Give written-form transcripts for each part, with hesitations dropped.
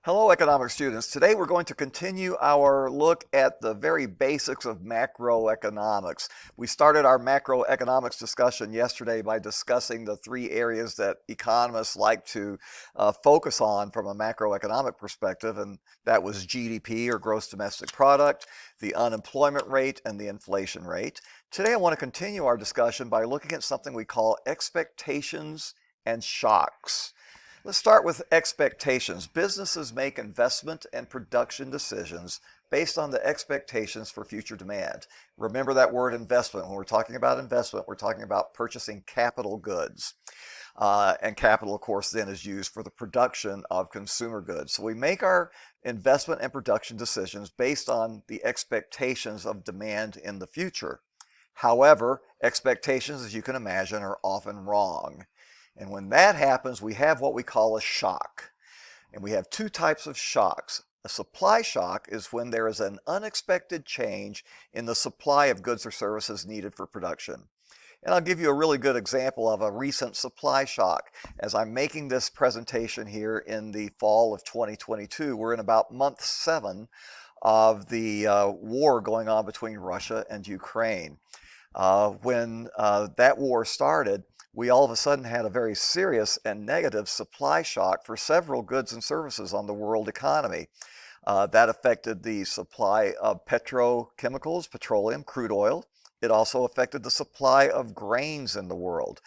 Hello, economic students. Today we're going to continue our look at the very basics of macroeconomics. We started our macroeconomics discussion yesterday by discussing the three areas that economists like to focus on from a macroeconomic perspective, and that was GDP, or gross domestic product, the unemployment rate, and the inflation rate. Today I want to continue our discussion by looking at something we call expectations and shocks. Let's start with expectations. Businesses make investment and production decisions based on the expectations for future demand. Remember that word investment. When we're talking about investment, we're talking about purchasing capital goods. And capital, of course, then is used for the production of consumer goods. So we make our investment and production decisions based on the expectations of demand in the future. However, expectations, as you can imagine, are often wrong. And when that happens, we have what we call a shock. And we have two types of shocks. A supply shock is when there is an unexpected change in the supply of goods or services needed for production. And I'll give you a really good example of a recent supply shock. As I'm making this presentation here in the fall of 2022, we're in about month 7 of the war going on between Russia and Ukraine. When that war started, we all of a sudden had a very serious and negative supply shock for several goods and services on the world economy. That affected the supply of petrochemicals, petroleum, crude oil. It also affected the supply of grains in the world.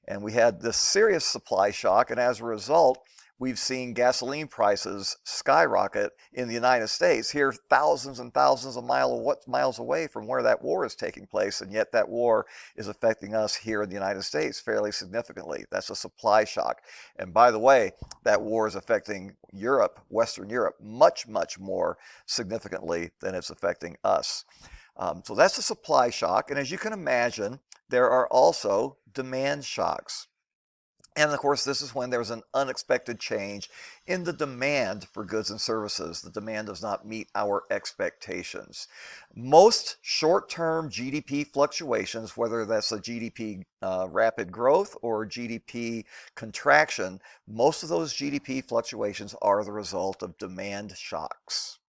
And we had this serious supply shock, and as a result, we've seen gasoline prices skyrocket in the United States, here thousands and thousands of miles away from where that war is taking place, and yet that war is affecting us here in the United States fairly significantly. That's a supply shock. And by the way, that war is affecting Europe, Western Europe, much, much more significantly than it's affecting us. So that's a supply shock, and as you can imagine, there are also demand shocks. And of course, this is when there's an unexpected change in the demand for goods and services. The demand does not meet our expectations. Most short-term GDP fluctuations, whether that's a GDP rapid growth or GDP contraction, most of those GDP fluctuations are the result of demand shocks.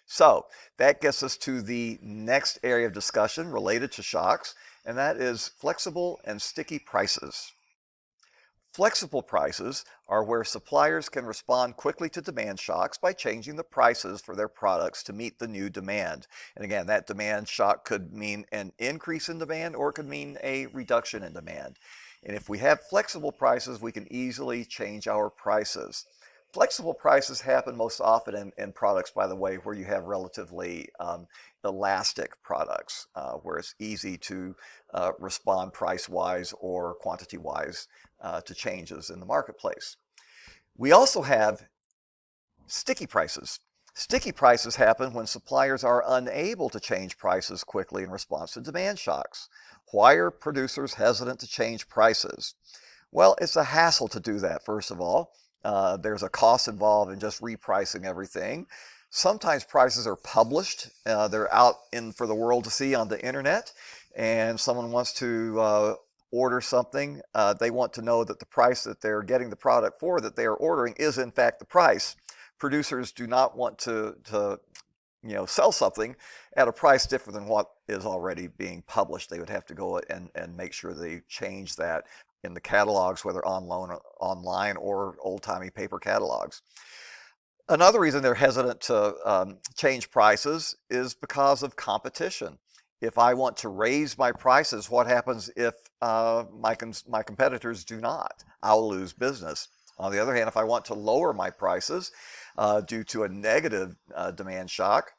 So that gets us to the next area of discussion related to shocks, and that is flexible and sticky prices. Flexible prices are where suppliers can respond quickly to demand shocks by changing the prices for their products to meet the new demand. And again, that demand shock could mean an increase in demand or it could mean a reduction in demand. And if we have flexible prices, we can easily change our prices. Flexible prices happen most often in products, by the way, where you have relatively elastic products, where it's easy to respond price-wise or quantity-wise to changes in the marketplace. We also have sticky prices. Sticky prices happen when suppliers are unable to change prices quickly in response to demand shocks. Why are producers hesitant to change prices? Well, it's a hassle to do that, first of all. There's a cost involved in just repricing everything. Sometimes prices are published. They're out for the world to see on the internet, and someone wants to order something. They want to know that the price that they're getting the product for that they are ordering is in fact the price. Producers do not want to sell something at a price different than what is already being published. They would have to go and make sure they change that in the catalogs, whether online or old-timey paper catalogs. Another reason they're hesitant to change prices is because of competition. If I want to raise my prices, what happens if my competitors do not? I'll lose business. On the other hand, if I want to lower my prices due to a negative demand shock,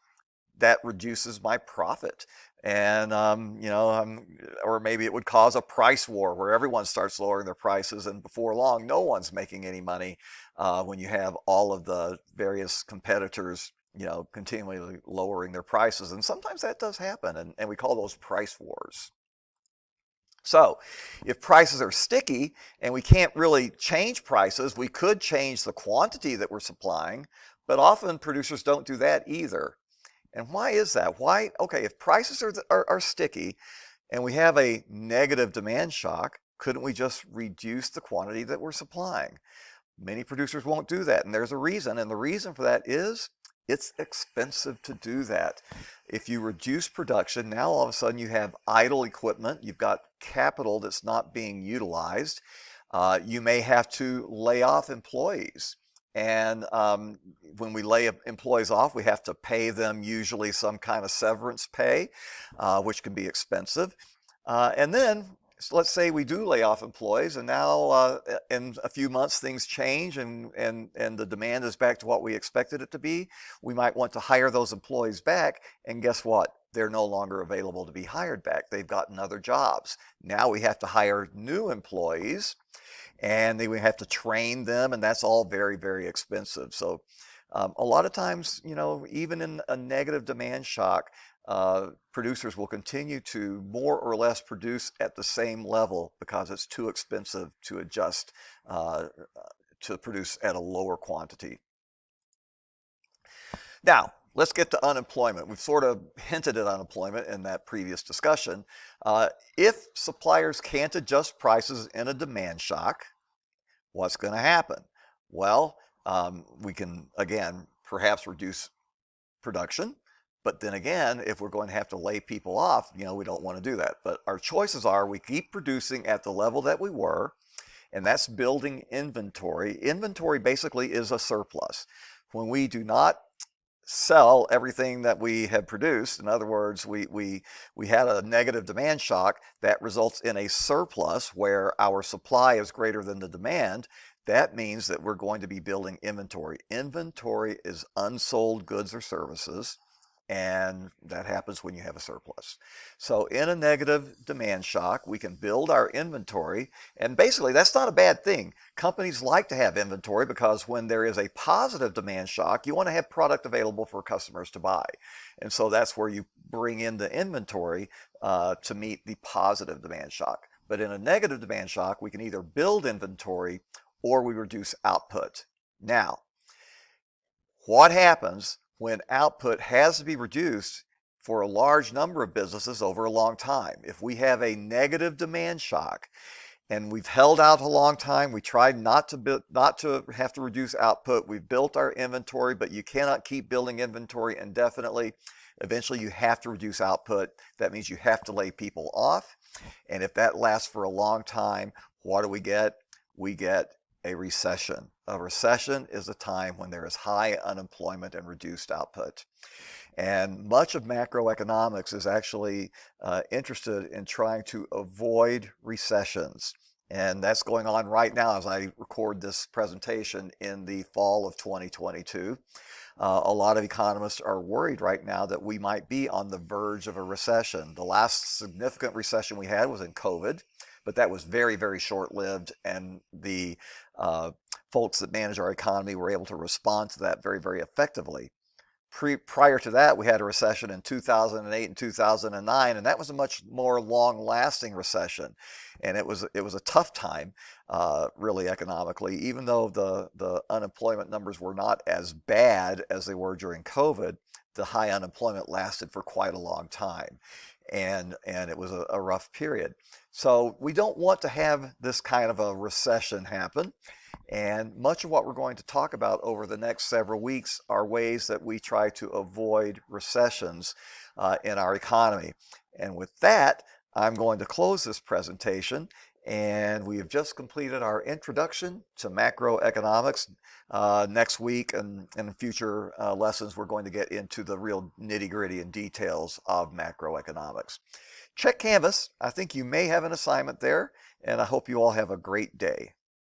that reduces my profit. And, or maybe it would cause a price war where everyone starts lowering their prices, and before long, no one's making any money when you have all of the various competitors, continually lowering their prices. And sometimes that does happen, and we call those price wars. So if prices are sticky and we can't really change prices, we could change the quantity that we're supplying, but often producers don't do that either. And why is that? Why? Okay, if prices are sticky and we have a negative demand shock, couldn't we just reduce the quantity that we're supplying? Many producers won't do that, and there's a reason, and the reason for that is it's expensive to do that. If you reduce production, now all of a sudden you have idle equipment, you've got capital that's not being utilized. You may have to lay off employees. And when we lay employees off, we have to pay them usually some kind of severance pay, which can be expensive. And then so let's say we do lay off employees, and now in a few months things change, and the demand is back to what we expected it to be. We might want to hire those employees back, and guess what? They're no longer available to be hired back. They've gotten other jobs. Now we have to hire new employees, and then we have to train them, and that's all very, very expensive. So a lot of times, even in a negative demand shock, producers will continue to more or less produce at the same level because it's too expensive to adjust to produce at a lower quantity. Now, let's get to unemployment. We've sort of hinted at unemployment in that previous discussion. If suppliers can't adjust prices in a demand shock, what's going to happen? Well, we can, again, perhaps reduce production. But then again, if we're going to have to lay people off, we don't want to do that. But our choices are we keep producing at the level that we were, and that's building inventory. Inventory basically is a surplus. When we do not sell everything that we have produced, in other words, we had a negative demand shock that results in a surplus where our supply is greater than the demand. That means that we're going to be building inventory. Inventory is unsold goods or services, and that happens when you have a surplus. So in a negative demand shock, we can build our inventory, and basically that's not a bad thing. Companies like to have inventory because when there is a positive demand shock, you want to have product available for customers to buy. And so that's where you bring in the inventory to meet the positive demand shock. But in a negative demand shock, we can either build inventory or we reduce output. Now, what happens when output has to be reduced for a large number of businesses over a long time? If we have a negative demand shock and we've held out a long time, we tried not to have to reduce output, we've built our inventory, but you cannot keep building inventory indefinitely. Eventually you have to reduce output. That means you have to lay people off. And if that lasts for a long time, what do we get? We get a recession. A recession is a time when there is high unemployment and reduced output. And much of macroeconomics is actually interested in trying to avoid recessions. And that's going on right now as I record this presentation in the fall of 2022. A lot of economists are worried right now that we might be on the verge of a recession. The last significant recession we had was in COVID, but that was very, very short-lived, and the folks that manage our economy were able to respond to that very, very effectively. Prior to that, we had a recession in 2008 and 2009, and that was a much more long-lasting recession. And it was a tough time, really economically, even though the unemployment numbers were not as bad as they were during COVID. The high unemployment lasted for quite a long time, and it was a rough period. So we don't want to have this kind of a recession happen. And much of what we're going to talk about over the next several weeks are ways that we try to avoid recessions in our economy. And with that, I'm going to close this presentation. And we have just completed our introduction to macroeconomics. Next week and in future lessons, we're going to get into the real nitty-gritty and details of macroeconomics. Check Canvas. I think you may have an assignment there, and I hope you all have a great day.